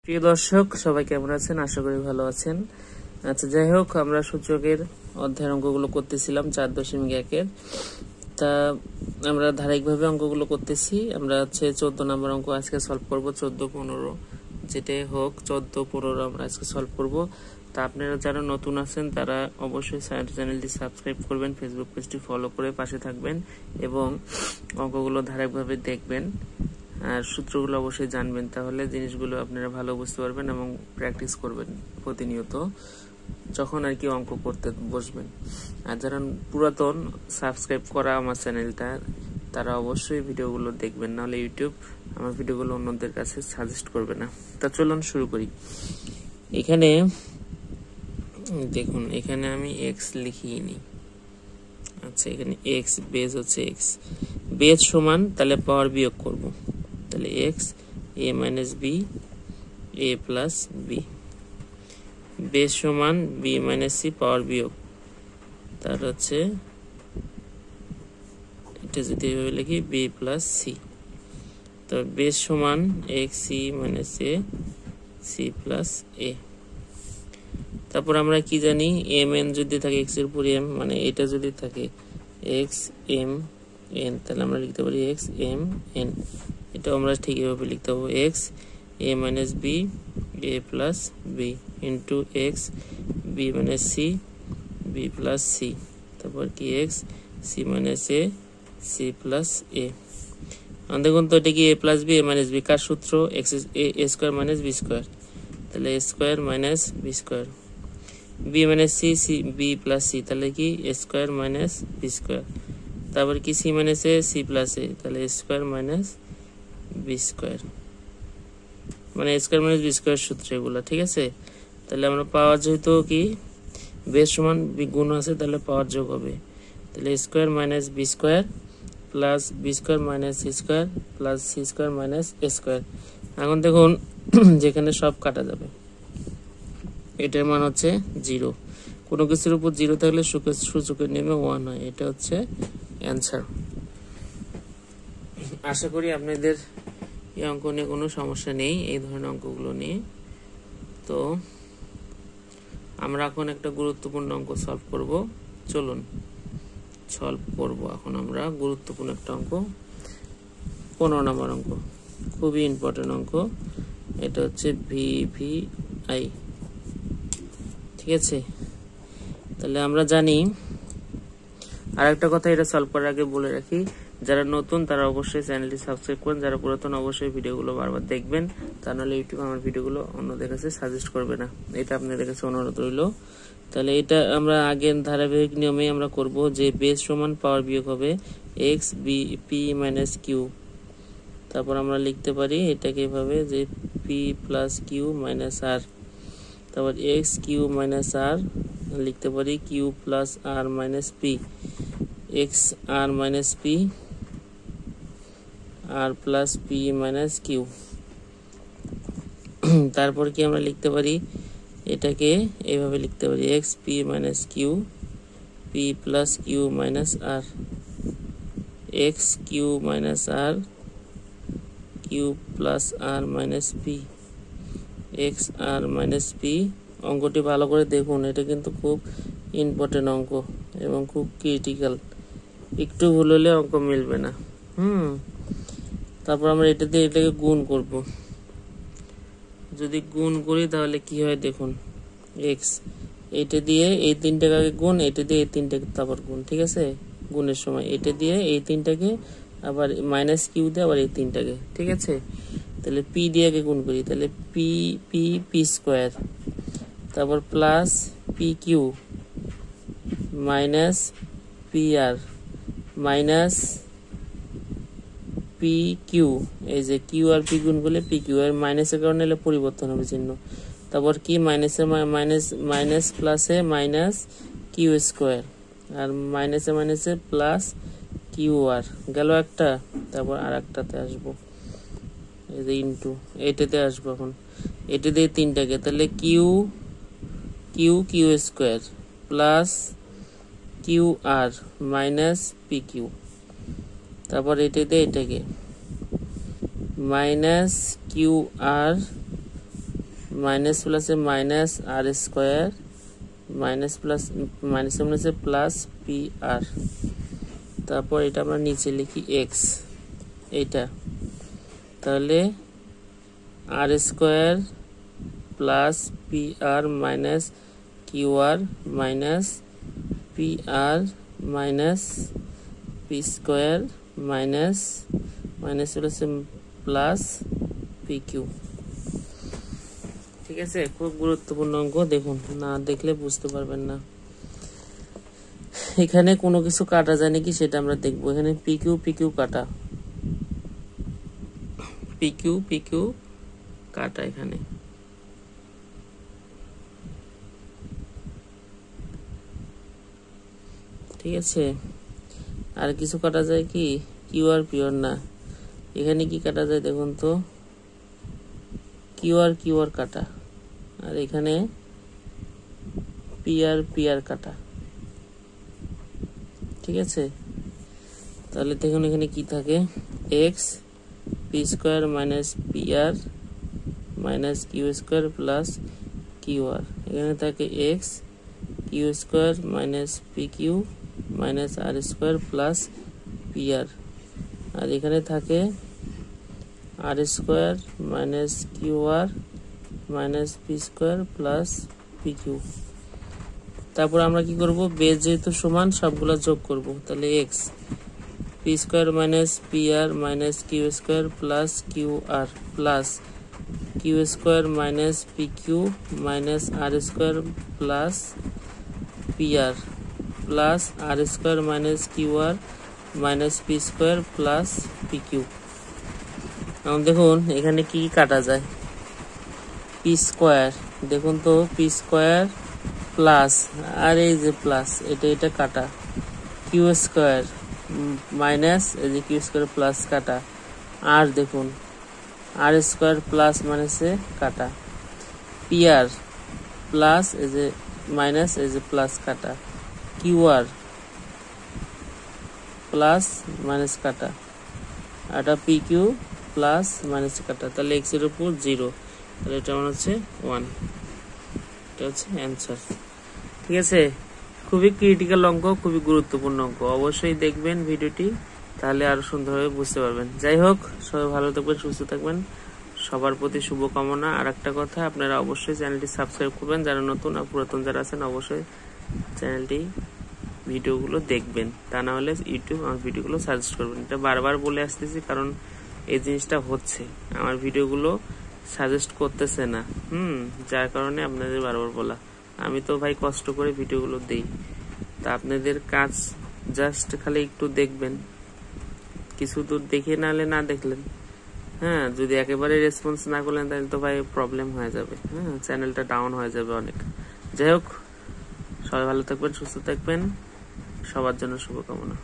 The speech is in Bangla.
প্রিয় দর্শক, সবাই কেমন আছেন? আশা করি ভালো আছেন। আচ্ছা, যাই হোক, আমরা সূচকের অধ্যায়ের অঙ্কগুলো করতেছিলাম 4.1-এর। তা আমরা ধারাবাহিকভাবে অঙ্কগুলো করতেছি। আমরা 14 নম্বর অঙ্ক আজকে সলভ করব। 14-15 যেটাই হোক, 14-15 আমরা আজকে সলভ করব। তা আপনারা যারা নতুন আছেন তারা অবশ্যই চ্যানেলটি সাবস্ক্রাইব করবেন, ফেসবুক পেজটি ফলো করে পাশে থাকবেন এবং অঙ্কগুলো ধারাবাহিকভাবে দেখবেন আর সূত্রগুলো অবশ্যই জানবেন। তাহলে জিনিসগুলো আপনারা ভালো বুঝতে পারবেন এবং প্র্যাকটিস করবেন প্রতিনিয়ত যখন আর কি অঙ্ক করতে বসবেন। আর যারা পুরাতন সাবস্ক্রাইব করা আমার চ্যানেলটা, তারা অবশ্যই ভিডিওগুলো দেখবেন, নাহলে ইউটিউব আমার ভিডিওগুলো অন্যদের কাছে সাজেস্ট করবে না। তা চলুন শুরু করি। এখানে দেখুন, এখানে আমি এক্স লিখিয়ে নিই। আচ্ছা, এখানে এক্স বেস হচ্ছে এক্স বেস সমান, তাহলে পাওয়ার বিয়োগ করব, তাহলে X A minus B A plus B base সমান বি মাইনাস সি পাওয়ার বিয়োগ, তার হচ্ছে এটা যদি এভাবে লিখি বি প্লাস সি, তো বেস সমান X C minus A C plus A. তারপর আমরা কি জানি, এম এন যদি থাকে এক্স এর উপর এম, মানে এটা যদি থাকে এক্স এম এন, তাহলে আমরা লিখতে পারি এক্স এম এন। এটা আমরা ঠিক এভাবে লিখতে পাবো X A minus B A plus B into X B minus C B plus C, তারপর কি X C minus A C plus A. দেখুন তো, এটা কি A plus B A minus B, কার সূত্র? X A square minus B square, তাহলে A square minus B square. B minus C C B plus C, তাহলে কি A square minus B square. তারপর কি C minus A C plus এ, তাহলে A square minus B square, মানে এ স্কোয়ার মাইনাস বি স্কোয়ার সূত্র এগুলো, ঠিক আছে। তাহলে আমরা পাওয়ার যেহেতু কি বেস সমান গুণ আছে, তাহলে পাওয়ার যোগ হবে, তাহলে A square minus B square plus B square minus C square plus C square minus A square. এখন দেখুন, যেখানে সব কাটা যাবে, এটার মান হচ্ছে 0। কোনো কিছুর উপর 0 থাকলে সূচকের নেমে 1 হয়। এটা হচ্ছে অ্যান্সার। আশা করি আপনাদের এই অঙ্ক নিয়ে কোনো সমস্যা নেই, এই ধরনের অঙ্কগুলো নিয়ে। তো আমরা এখন একটা গুরুত্বপূর্ণ অঙ্ক সলভ করব। চলুন সলভ করব এখন আমরা গুরুত্বপূর্ণ একটা অঙ্ক, 15 নম্বর অঙ্ক, খুবই ইম্পর্টেন্ট অঙ্ক। এটা হচ্ছে ভিভিআই, ঠিক আছে। তাহলে আমরা জানি, আর একটা কথা এটা সলভ করার আগে বলে রাখি, যারা নতুন তারা অবশ্যই চ্যানেলটি সাবস্ক্রাইব করেন, যারা পুরাতন অবশ্যই ভিডিওগুলো বারবার দেখবেন, তা নাহলে ইউটিউব আমার ভিডিওগুলো অন্যদের কাছে সাজেস্ট করবে না। এটা আপনাদের কাছে অনুরোধ রইল। তাহলে এটা আমরা আগের ধারাবাহিক নিয়মে আমরা করব, যে বেস সমান পাওয়ার বিয়োগ হবে X B P minus Q. তারপর আমরা লিখতে পারি এটাকে এভাবে, যে P plus Q minus R, তারপর এক্স কিউ মাইনাস আর লিখতে পারি Q plus R minus P, X R minus P R plus P minus Q. তারপর কি আমরা লিখতে পারি, এটাকে এইভাবে লিখতে পারি X P minus Q P plus Q minus R, X Q minus R Q plus R minus P, X R minus P. অঙ্কটি ভালো করে দেখুন, এটা কিন্তু খুব ইম্পর্টেন্ট অঙ্ক এবং খুব ক্রিটিক্যাল, একটু ভুল হলে অঙ্ক মিলবে না। তারপর আমরা এটা দিয়ে এটাকে গুণ করব। যদি গুণ করি তাহলে কি হয় দেখুন, এক্স এটা দিয়ে এই তিনটাকে আগে গুণ, এটা দিয়ে এই তিনটাকে তারপর গুণ, ঠিক আছে। গুণের সময় এটা দিয়ে এই তিনটাকে, আবার মাইনাস কিউ দিয়ে আবার এই তিনটাকে, ঠিক আছে। তাহলে পি দিয়ে আগে গুণ করি, তাহলে পি পি পি স্কোয়ার, তারপর plus P Q minus P R minus P Q, এই যে কিউ আর পি গুণ করলে পি কিউ, আর মাইনাসের কারণে এলে পরিবর্তন হবে চিহ্ন। তারপর কি মাইনাসে মাইনাস মাইনাস প্লাসে মাইনাস কিউ স্কোয়ার, আর মাইনাসে মাইনাসে প্লাস কিউ আর গেল একটা। তারপর আর একটাতে আসবো, এই যে ইন্টু এটাতে আসবো। এখন এটা দিয়ে তিনটাকে, তাহলে Q Q Q square plus Q R minus P Q, তারপর এটাতে এটাকে মাইনাস কিউ আর মাইনাস প্লাসে minus R square minus plus minus মাইনাসে প্লাস পি আর, তারপর এটা আমরা নিচে লিখি এক্স এইটা, তাহলে R square plus P R minus Q R minus P R minus P square minus minus plus P Q. ঠিক আছে, খুব গুরুত্বপূর্ণ অঙ্ক, দেখুন না দেখলে বুঝতে পারবেন না। এখানে কোনো কিছু কাটা যায় নাকি সেটা আমরা দেখবো। এখানে পি কিউ কাটা, পি কিউ কাটা এখানে, ঠিক আছে। আর কিছু কাটা যায় কি, কিউ আর পিওর না, এখানে কি কাটা যায় দেখুন তো, কিউ আর কাটা, আর এখানে পি আর কাটা, ঠিক আছে। তাহলে দেখুন এখানে কি থাকে, X P square minus P R minus Q square plus Q R, এখানে থাকে X Q square minus P Q minus R square plus P R, আর এখানে থাকে R square minus Q R minus P square plus P Q. তারপর আমরা কি করব, বেস যেহেতু সমান সবগুলো যোগ করব, তাহলে X P square minus P R minus Q square plus Q R plus Q square minus P Q minus R square plus P R plus R square minus Q R minus P square plus P Q. এখন দেখুন এখানে কি কাটা যায়, পি স্কোয়ার, দেখুন তো পি স্কোয়ার প্লাস আর এই যে প্লাস এটা কাটা, কিউ স্কোয়ার মাইনাস এই যে কিউ স্কোয়ার প্লাস কাটা, আর দেখুন আর স্কোয়ার প্লাস মাইনাসে কাটা, পি আর প্লাস এই যে মাইনাস এই যে প্লাস কাটা, কিউ আর প্লাস মাইনাস কাটা, আর এটা পি কিউ প্লাস মাইনাস কাটা, তাহলে এক্স এর উপর 0, তাহলে এটা মানে হচ্ছে 1, এটা হচ্ছে অ্যান্সার। ঠিক আছে, খুবই ক্রিটিক্যাল অঙ্ক, খুবই গুরুত্বপূর্ণ অঙ্ক, অবশ্যই দেখবেন ভিডিওটি, তাহলে আরো সুন্দরভাবে বুঝতে পারবেন। যাই হোক, সবাই ভালো থাকবেন, সুস্থ থাকবেন, সবার প্রতি শুভকামনা। আর একটা কথা, আপনারা অবশ্যই চ্যানেলটি সাবস্ক্রাইব করবেন, যারা নতুন আর পুরাতন যারা আছেন অবশ্যই চ্যানেলটি ভিডিওগুলো দেখবেন, তা না হলে ইউটিউব আমার ভিডিওগুলো সাজেস্ট করবেন। এটা বারবার বলে আসতেছি, কারণ এই জিনিসটা হচ্ছে, আমার ভিডিওগুলো সাজেস্ট করতেছে না, যার কারণে আপনাদের বারবার বলা। আমি তো ভাই কষ্ট করে ভিডিওগুলো দেই, তা আপনাদের কাজ জাস্ট খালি একটু দেখবেন, কিছু দূর দেখে নাহলে না দেখলেন, হ্যাঁ, যদি একেবারে রেসপন্স না করলেন তাহলে তো ভাই প্রবলেম হয়ে যাবে, চ্যানেলটা ডাউন হয়ে যাবে অনেক। যাই হোক, সবাই ভালো থাকবেন, সুস্থ থাকবেন, সবার জন্য শুভকামনা।